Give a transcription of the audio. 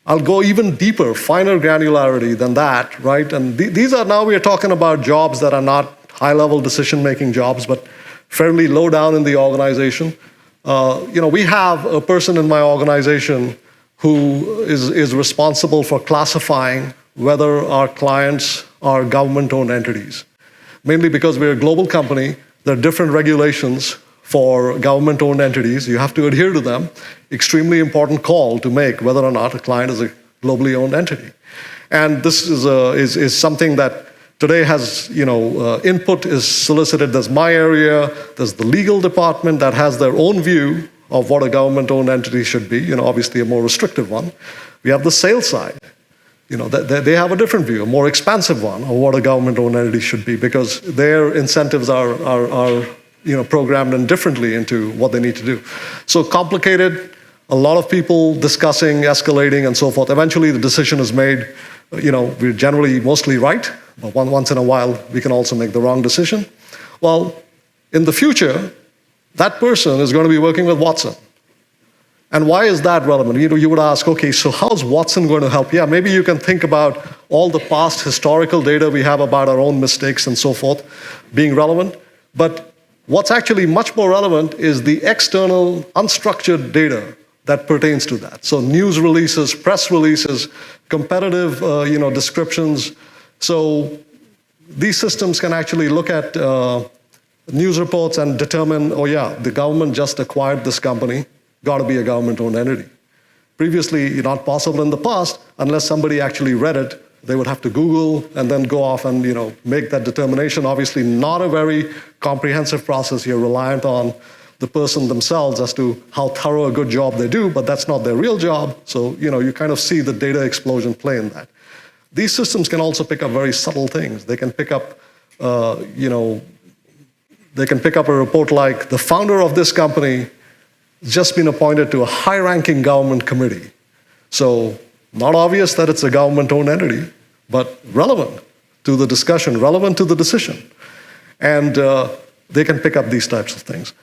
I'll go even deeper, finer granularity than that, right? And these are now, we are talking about jobs that are not high-level decision-making jobs, but fairly low down in the organization. We have a person in my organization who is responsible for classifying whether our clients are government-owned entities. Mainly because we're a global company, there are different regulations for government-owned entities. You have to adhere to them. Extremely important call to make whether or not a client is a globally owned entity. And this is something that today has, input is solicited. There's my area, there's the legal department that has their own view of what a government-owned entity should be, obviously a more restrictive one. We have the sales side. They have a different view, a more expansive one of what a government-owned entity should be because their incentives are programmed in differently into what they need to do. So complicated, a lot of people discussing, escalating, and so forth. Eventually, the decision is made. We're generally mostly right, but once in a while, we can also make the wrong decision. Well, in the future, that person is going to be working with Watson. And why is that relevant? You would ask, okay, so how's Watson going to help? Yeah, maybe you can think about all the past historical data we have about our own mistakes and so forth being relevant. But what's actually much more relevant is the external, unstructured data that pertains to that. So news releases, press releases, competitive descriptions. So these systems can actually look at news reports and determine, oh yeah, the government just acquired this company. Got to be a government-owned entity. Previously, not possible in the past, unless somebody actually read it, they would have to Google and then go off and make that determination. Obviously, not a very comprehensive process. You're reliant on the person themselves as to how thorough a good job they do, but that's not their real job. So you kind of see the data explosion play in that. These systems can also pick up very subtle things. They can pick up, they can pick up a report like the founder of this company just been appointed to a high-ranking government committee. So not obvious that it's a government-owned entity, but relevant to the discussion, relevant to the decision. And they can pick up these types of things.